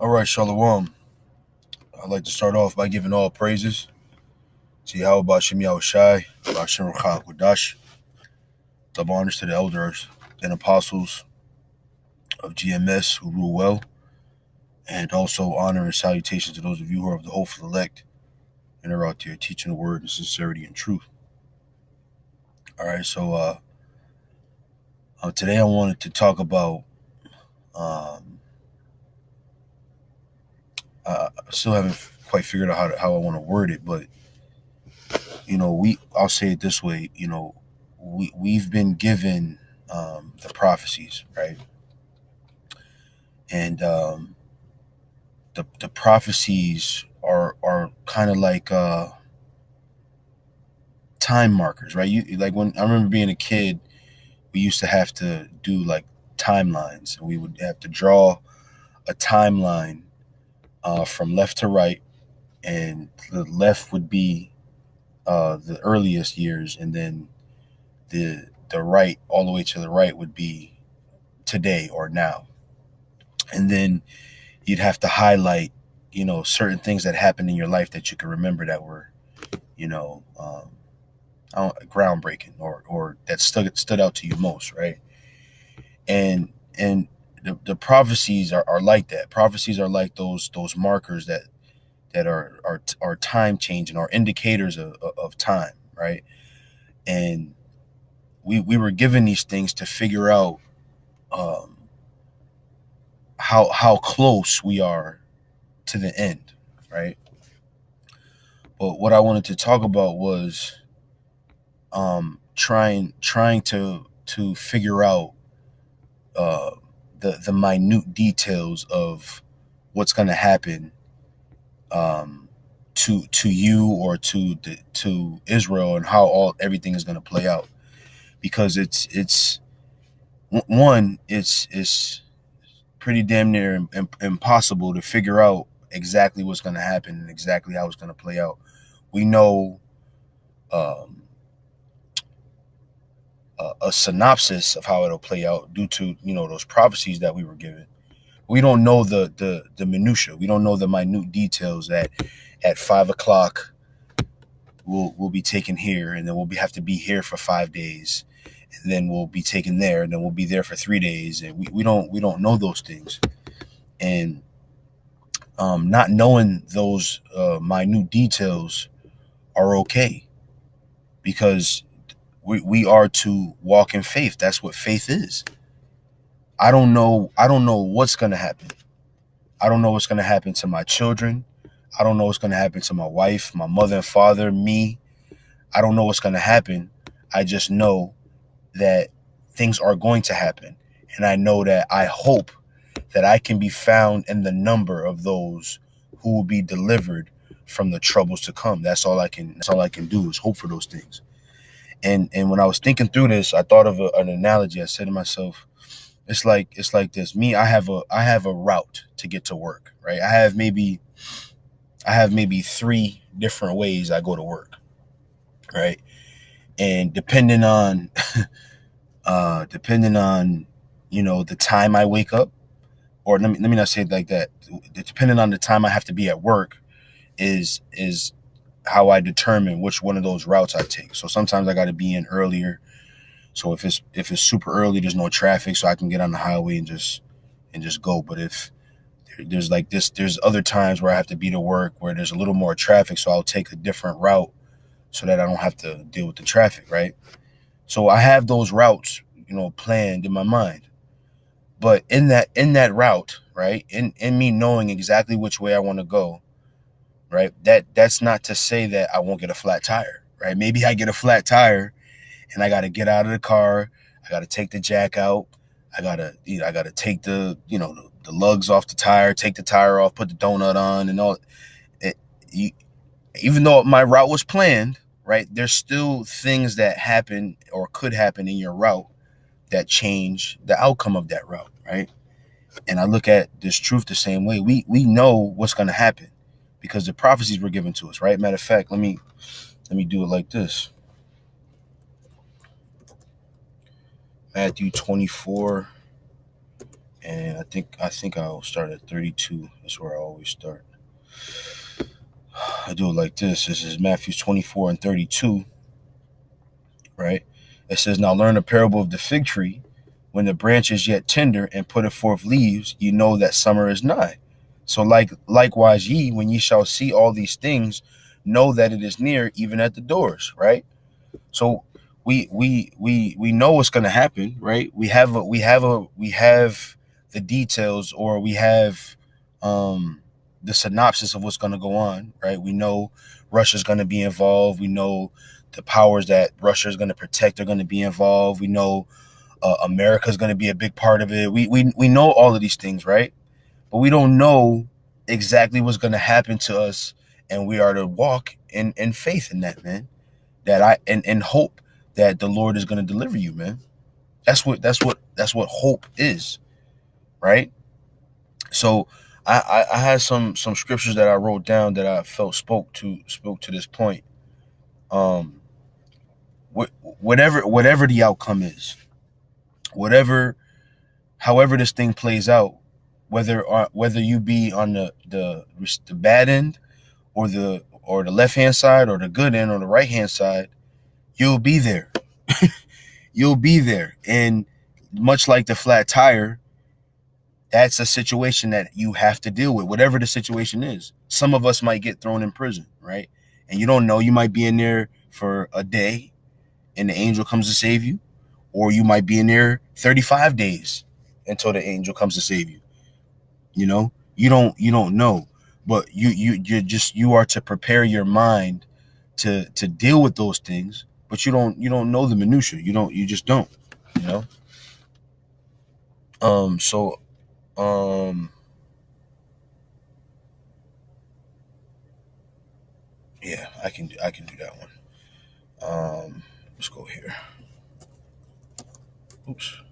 All right, Shalom. I'd like to start off by giving all praises to Yahweh Shem Shai, Bashem Ruchak Wadash, double honors to the elders and apostles of GMS who rule well, and also honor and salutation to those of you who are of the hopeful elect and are out there teaching the word in sincerity and truth. All right, so today I wanted to talk about. I still haven't quite figured out how I want to word it, but I'll say it this way. We've been given the prophecies, right? And the prophecies are kind of like time markers, right? You like when I remember being a kid, we used to have to do like timelines, and we would have to draw a timeline from left to right, and the left would be the earliest years, and then the right all the way to the right would be today or now, and then you'd have to highlight certain things that happened in your life that you can remember that were you know groundbreaking or that stood out to you most, right? And the prophecies are like that. Prophecies are like those markers that are time changing or indicators of time, right? And we were given these things to figure out um, how close we are to the end, right? But what I wanted to talk about was trying to figure out uh, the minute details of what's going to happen to you or to Israel, and how everything is going to play out, because it's one it's pretty damn near impossible to figure out exactly what's going to happen and exactly how it's going to play out. We know um, a synopsis of how it'll play out due to those prophecies that we were given. We don't know the minutia. We don't know the minute details that at 5 o'clock we'll be taken here, and then have to be here for 5 days, and then we'll be taken there, and then we'll be there for 3 days, and we don't know those things. And not knowing those minute details are okay, because we are to walk in faith. That's what faith is. I don't know what's going to happen. I don't know what's going to happen to my children. I don't know what's going to happen to my wife, my mother and father, me. I don't know what's going to happen. I just know that things are going to happen. And I know that I hope that I can be found in the number of those who will be delivered from the troubles to come. That's all I can do is hope for those things. And when I was thinking through this, I thought of an analogy. I said to myself, it's like this. Me, I have a route to get to work, right? I have maybe three different ways I go to work, right? And depending on the time I wake up, or let me not say it like that. Depending on the time I have to be at work is how I determine which one of those routes I take. So sometimes I got to be in earlier. So if it's super early, there's no traffic, so I can get on the highway and just go. But if there's like this, there's other times where I have to be to work where there's a little more traffic, so I'll take a different route so that I don't have to deal with the traffic, right? So I have those routes, planned in my mind. But in that route, right, in me knowing exactly which way I want to go, right, that's not to say that I won't get a flat tire, right? Maybe I get a flat tire and I got to get out of the car. I got to take the jack out. I got to take the lugs off the tire, take the tire off, put the donut on, and all. It, you, Even though my route was planned, right, there's still things that happen or could happen in your route that change the outcome of that route, right? And I look at this truth the same way. We know what's going to happen because the prophecies were given to us, right? Matter of fact, let me do it like this. Matthew 24, And I think I'll start at 32. That's where I always start. I do it like this. This is Matthew 24 and 32, right? It says, "Now learn the parable of the fig tree. When the branch is yet tender and putteth forth leaves, you know that summer is nigh. So likewise ye, when ye shall see all these things, know that it is near, even at the doors," right? So we know what's going to happen, right? We have the details, or we have um the synopsis of what's going to go on, right? We know Russia's going to be involved. We know the powers that Russia is going to protect are going to be involved. We know America's going to be a big part of it. We know all of these things, right? But we don't know exactly what's going to happen to us, and we are to walk in faith in that, man. That I and hope that the Lord is going to deliver you, man. That's what hope is, right? So I had some scriptures that I wrote down that I felt spoke to this point. Um, whatever the outcome is, whatever however this thing plays out, whether you be on the bad end, or the left hand side, or the good end, or the right hand side, you'll be there. You'll be there. And much like the flat tire, that's a situation that you have to deal with, whatever the situation is. Some of us might get thrown in prison, right? And you don't know, you might be in there for a day and the angel comes to save you, or you might be in there 35 days until the angel comes to save you. You don't know. But you are to prepare your mind to deal with those things, but you don't know the minutia. You just don't, you know? So um yeah, I can do that one. Let's go here. Oops.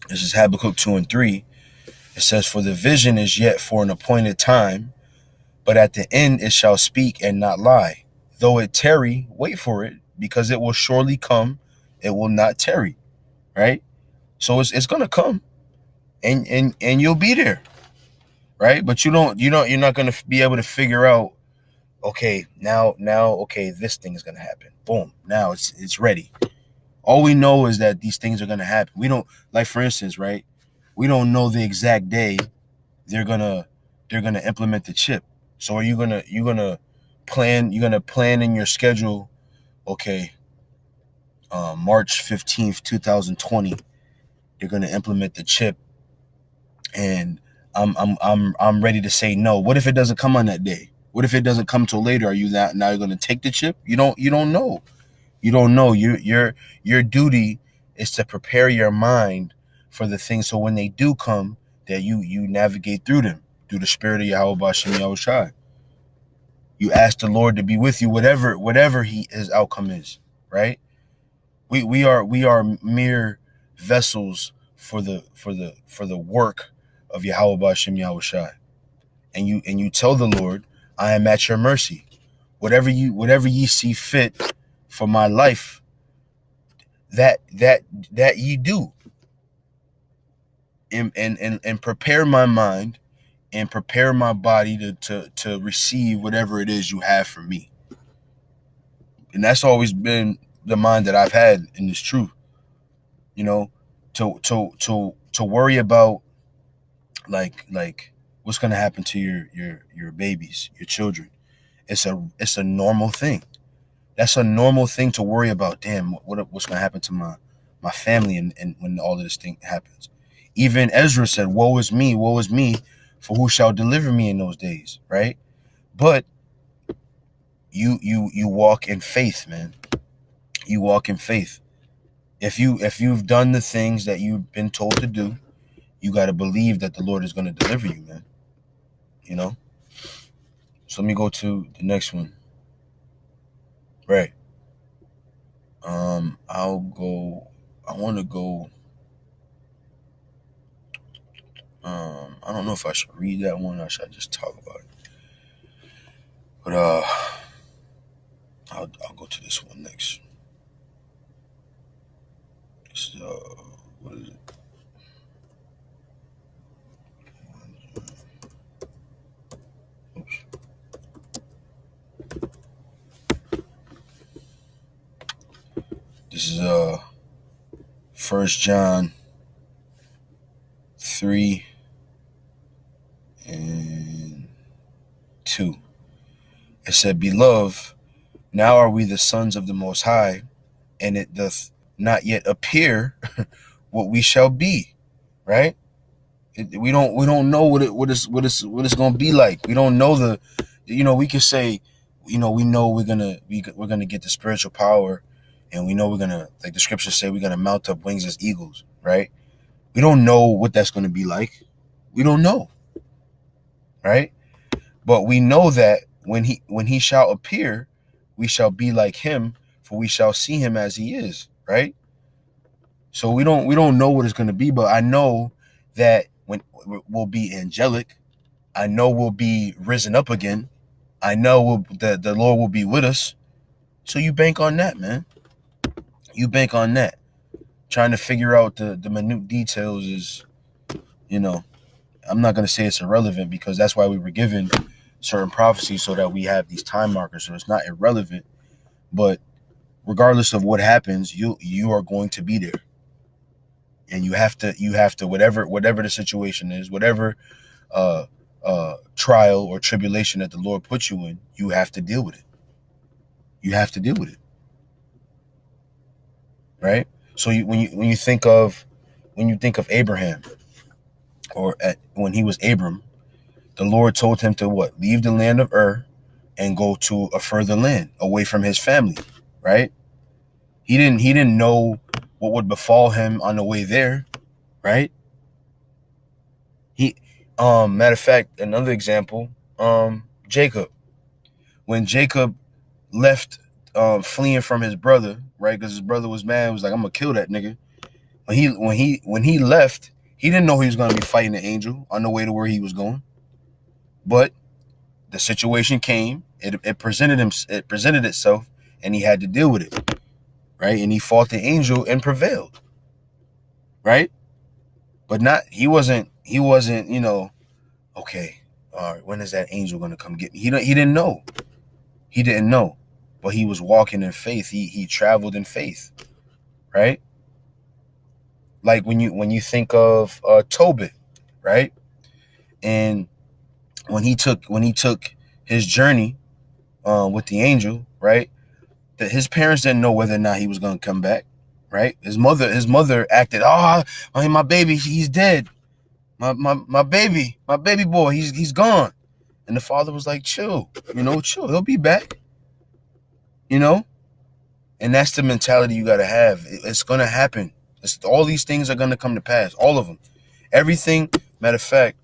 This is Habakkuk 2 and 3. It says, "For the vision is yet for an appointed time, but at the end it shall speak and not lie. Though it tarry, wait for it, because it will surely come, it will not tarry." Right? So it's gonna come, and you'll be there, right? But you're not gonna be able to figure out, okay, okay, this thing is gonna happen. Boom. Now it's ready. All we know is that these things are gonna happen. We don't, like, for instance, right? We don't know the exact day they're gonna they're gonna implement the chip. So are you gonna plan in your schedule? Okay, March 15th, 2020, they're gonna implement the chip, and I'm ready to say no. What if it doesn't come on that day? What if it doesn't come till later? Are you that now you're gonna take the chip? You don't know. You don't know. Your duty is to prepare your mind for the things, so when they do come, that you navigate through them through the spirit of Yahweh Shem Yahushai. You ask the Lord to be with you, whatever his outcome is. Right? We are mere vessels for the work of Yahweh Shem Yahushai. And you tell the Lord, "I am at your mercy. Whatever ye see fit for my life, that ye do, and prepare my mind and prepare my body to receive whatever it is you have for me." And that's always been the mind that I've had in this truth. You know, to worry about, like what's gonna happen to your babies, your children. It's a normal thing. That's a normal thing to worry about. Damn, what's gonna happen to my family, and when all of this thing happens. Even Ezra said, woe is me, for who shall deliver me in those days, right? But you walk in faith, man. You walk in faith. If you've done the things that you've been told to do, you got to believe that the Lord is going to deliver you, man. You know. So let me go to the next one. Right. I'll go. I want to go. I don't know if I should read that one or should I just talk about it. But I'll go to this one next. This is, what is it? Oops. This is 1 John 3 and 2. It said, "Beloved, now are we the sons of the Most High, and it doth not yet appear what we shall be." Right? We don't know what it's gonna be like. We don't know we can say, we know we're gonna get the spiritual power, and we know we're gonna, like the scriptures say, we're gonna mount up wings as eagles, right? We don't know what that's gonna be like. We don't know, right? But we know that when he shall appear, we shall be like him, for we shall see him as he is, right? So we don't know what it's gonna be, but I know that when we'll be angelic, I know we'll be risen up again. I know that the Lord will be with us. So you bank on that, man. You bank on that. Trying to figure out the minute details is, you know, I'm not going to say it's irrelevant, because that's why we were given certain prophecies, so that we have these time markers. So it's not irrelevant, but regardless of what happens, you are going to be there, and you have to whatever the situation is, whatever uh trial or tribulation that the Lord puts you in, you have to deal with it. You have to deal with it, right? So when you think of Abraham, or when he was Abram, the Lord told him to what? Leave the land of Ur and go to a further land away from his family, right? He didn't know what would befall him on the way there, right? He Matter of fact, another example, Jacob. When Jacob left, fleeing from his brother, right? Because his brother was mad, was like, "I'm gonna kill that nigga." When he left, he didn't know he was gonna be fighting an angel on the way to where he was going. But the situation came, it presented itself, and he had to deal with it, right? And he fought the angel and prevailed, right? But not he wasn't, okay, all right, when is that angel gonna come get me? He didn't know. He didn't know. But he was walking in faith. He traveled in faith, right? Like when you think of Tobit, right? And when he took his journey with the angel, right? That his parents didn't know whether or not he was going to come back, right? His mother acted, "Oh, my baby, he's dead. My baby boy, he's gone." And the father was like, "Chill, chill. He'll be back, you know." And that's the mentality you got to have. It's going to happen. All these things are going to come to pass. All of them. Everything. Matter of fact,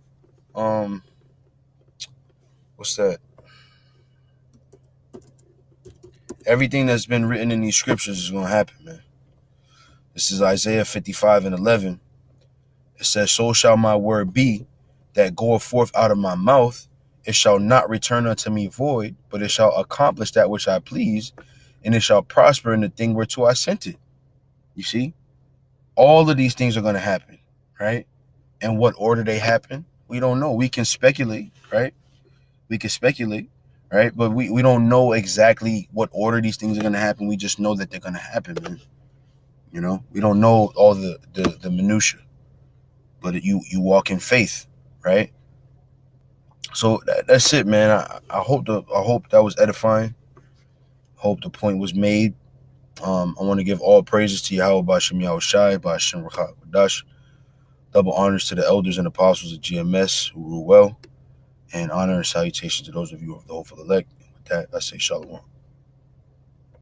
what's that? Everything that's been written in these scriptures is going to happen, man. This is Isaiah 55 and 11. It says, "So shall my word be that goeth forth out of my mouth. It shall not return unto me void, but it shall accomplish that which I please, and it shall prosper in the thing whereto I sent it." You see? All of these things are going to happen, right? And what order they happen, we don't know. We can speculate, right? We can speculate, right? But we don't know exactly what order these things are going to happen. We just know that they're going to happen, man. We don't know all the minutia, but you walk in faith, right? So that's it, man. I hope that was edifying. Hope the point was made. I want to give all praises to Yahweh Bashem Yahushai, Bashem Rakhat Wadash. Double honors to the elders and apostles of GMS who rule well, and honor and salutation to those of you of the hopeful elect. And with that, I say shalom.